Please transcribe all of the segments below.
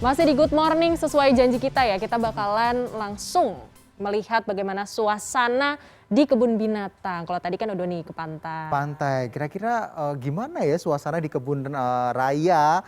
Masih di Good Morning, sesuai janji kita ya, kita bakalan langsung melihat bagaimana suasana di kebun binatang. Kalau tadi kan udah nih ke pantai. Pantai, kira-kira gimana ya suasana di kebun raya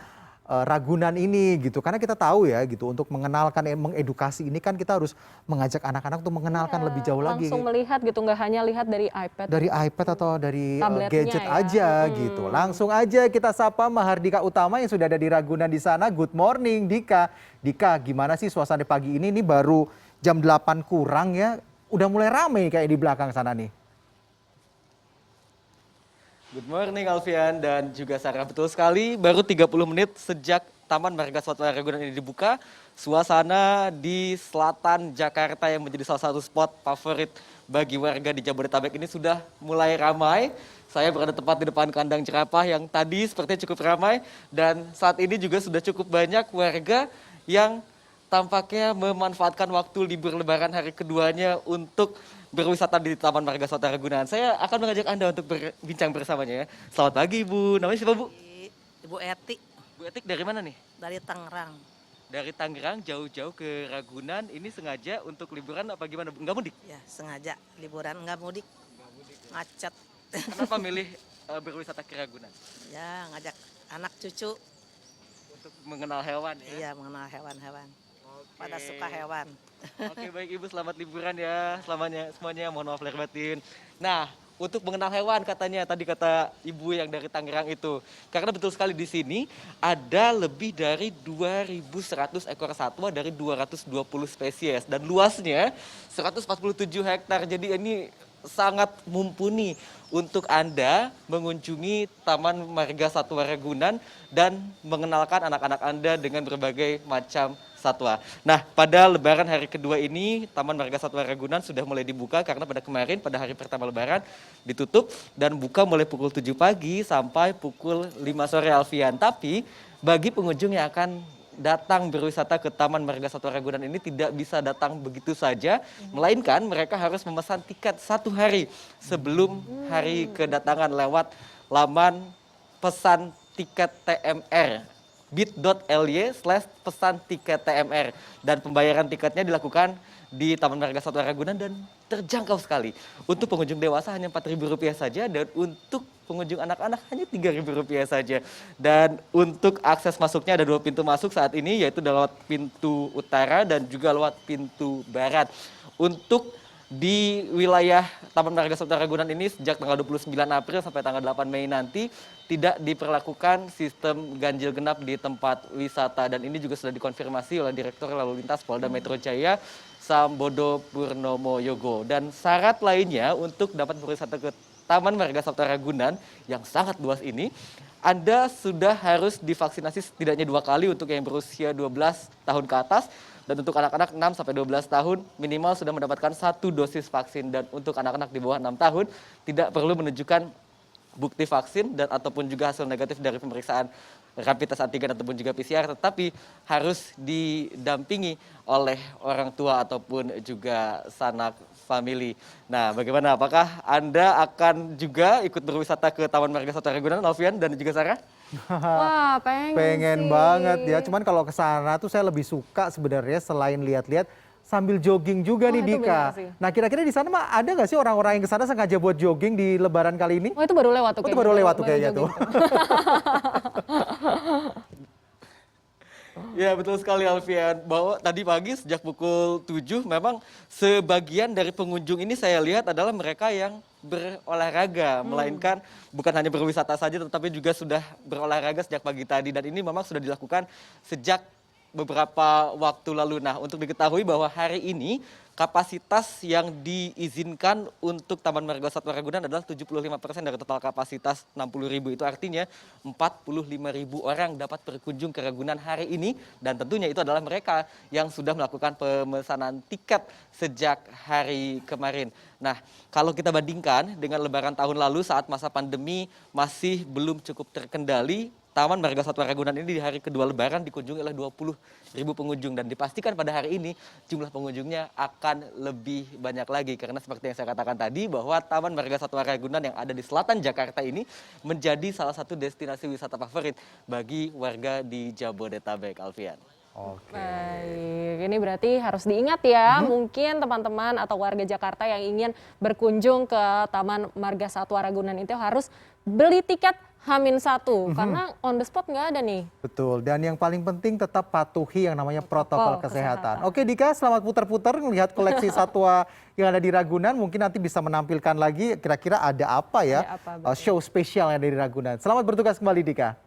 Ragunan ini gitu. Karena kita tahu ya gitu untuk mengenalkan, mengedukasi ini kan kita harus mengajak anak-anak untuk mengenalkan lebih jauh lagi. Langsung melihat gitu, nggak hanya lihat dari iPad. Dari iPad atau dari Tabletnya gadget ya. aja gitu. Langsung aja kita sapa Mahardika Utama yang sudah ada di Ragunan di sana. Good morning Dika. Dika, gimana sih suasana pagi ini? Ini baru jam 8 kurang ya. Udah mulai ramai kayak di belakang sana nih. Good morning Alfian dan juga Sarah, betul sekali baru 30 menit sejak Taman Marga Satwa Ragunan ini dibuka. Suasana di selatan Jakarta yang menjadi salah satu spot favorit bagi warga di Jabodetabek ini sudah mulai ramai. Saya berada tepat di depan kandang jerapah yang tadi sepertinya cukup ramai dan saat ini juga sudah cukup banyak warga yang tampaknya memanfaatkan waktu libur lebaran hari keduanya untuk berwisata di Taman Marga Satwa Ragunan. Saya akan mengajak Anda untuk berbincang bersamanya ya. Selamat pagi Ibu, namanya siapa Bu? Ibu Eti Bu Etik dari mana nih? dari Tangerang. Dari Tangerang jauh-jauh ke Ragunan, ini sengaja untuk liburan apa gimana Bu? Nggak mudik? Ya, sengaja liburan nggak mudik, macet. Kenapa milih berwisata ke Ragunan? Ya, ngajak anak cucu, Untuk mengenal hewan ya? iya mengenal hewan-hewan. Oke. Pada suka hewan. Oke baik Ibu, selamat liburan ya semuanya, mohon maaf lahir batin. Nah, untuk mengenal hewan katanya, tadi kata Ibu yang dari Tangerang itu. Karena betul sekali di sini ada lebih dari 2.100 ekor satwa dari 220 spesies. Dan luasnya 147 hektar, jadi ini sangat mumpuni untuk Anda mengunjungi Taman Marga Satwa Ragunan dan mengenalkan anak-anak Anda dengan berbagai macam satwa. Nah, pada lebaran hari kedua ini, Taman Marga Satwa Ragunan sudah mulai dibuka karena pada kemarin, pada hari pertama lebaran, ditutup dan buka mulai pukul 7 pagi sampai pukul 5 sore Alfian. Tapi, bagi pengunjung yang akan datang berwisata ke Taman Marga Satwa Ragunan ini tidak bisa datang begitu saja, melainkan mereka harus memesan tiket 1 hari sebelum hari kedatangan lewat laman pesan tiket TMR bit.ly/pesan tiket TMR dan pembayaran tiketnya dilakukan di Taman Marga Satwa Ragunan dan terjangkau sekali. Untuk pengunjung dewasa hanya Rp4.000 saja dan untuk pengunjung anak-anak hanya Rp3.000 saja. Dan untuk akses masuknya ada 2 pintu masuk saat ini, yaitu lewat pintu utara dan juga lewat pintu barat. Untuk di wilayah Taman Marga Satwa Ragunan ini sejak tanggal 29 April sampai tanggal 8 Mei nanti tidak diperlakukan sistem ganjil genap di tempat wisata dan ini juga sudah dikonfirmasi oleh Direktur Lalu Lintas Polda Metro Jaya Sambodo Purnomo Yogo. Dan syarat lainnya untuk dapat berwisata ke Taman Marga Satwa Ragunan yang sangat luas ini, Anda sudah harus divaksinasi setidaknya 2 kali untuk yang berusia 12 tahun ke atas. Dan untuk anak-anak 6 sampai 12 tahun minimal sudah mendapatkan 1 dosis vaksin. Dan untuk anak-anak di bawah 6 tahun tidak perlu menunjukkan bukti vaksin dan ataupun juga hasil negatif dari pemeriksaan rapid test antigen ataupun juga PCR, tetapi harus didampingi oleh orang tua ataupun juga sanak famili. Nah, bagaimana? Apakah Anda akan juga ikut berwisata ke Taman Marga Satwa Ragunan, Alfian dan juga Sarah? Wah, pengen sih. Banget ya. Cuman kalau ke sana tuh saya lebih suka sebenarnya selain lihat-lihat sambil jogging juga nih itu Dika. bener sih. Nah, kira-kira di sana mah ada nggak sih orang-orang yang ke sana sengaja buat jogging di Lebaran kali ini? Oh, itu baru lewat tuh Oh, itu baru lewat tuh kayaknya tuh. Ya betul sekali Alfian, bahwa tadi pagi sejak pukul 7 memang sebagian dari pengunjung ini saya lihat adalah mereka yang berolahraga, melainkan bukan hanya berwisata saja tetapi juga sudah berolahraga sejak pagi tadi dan ini memang sudah dilakukan sejak beberapa waktu lalu. Nah, untuk diketahui bahwa hari ini kapasitas yang diizinkan untuk Taman Marga Satwa Ragunan adalah 75% dari total kapasitas 60.000. Itu artinya 45.000 orang dapat berkunjung ke Ragunan hari ini dan tentunya itu adalah mereka yang sudah melakukan pemesanan tiket sejak hari kemarin. Nah, kalau kita bandingkan dengan Lebaran tahun lalu saat masa pandemi masih belum cukup terkendali, Taman Marga Satwa Ragunan ini di hari kedua Lebaran dikunjungi oleh 20.000 pengunjung dan dipastikan pada hari ini jumlah pengunjungnya akan lebih banyak lagi karena seperti yang saya katakan tadi bahwa Taman Marga Satwa Ragunan yang ada di selatan Jakarta ini menjadi salah satu destinasi wisata favorit bagi warga di Jabodetabek, Alfian. Oke. Baik, ini berarti harus diingat ya, mungkin teman-teman atau warga Jakarta yang ingin berkunjung ke Taman Marga Satwa Ragunan itu harus beli tiket H-1 karena on the spot nggak ada nih. Betul, dan yang paling penting tetap patuhi yang namanya protokol Protokol kesehatan. Oke Dika, selamat putar-putar melihat koleksi satwa yang ada di Ragunan. Mungkin nanti bisa menampilkan lagi kira-kira ada apa ya Ada apa, betul. show spesial yang ada di Ragunan. Selamat bertugas kembali Dika.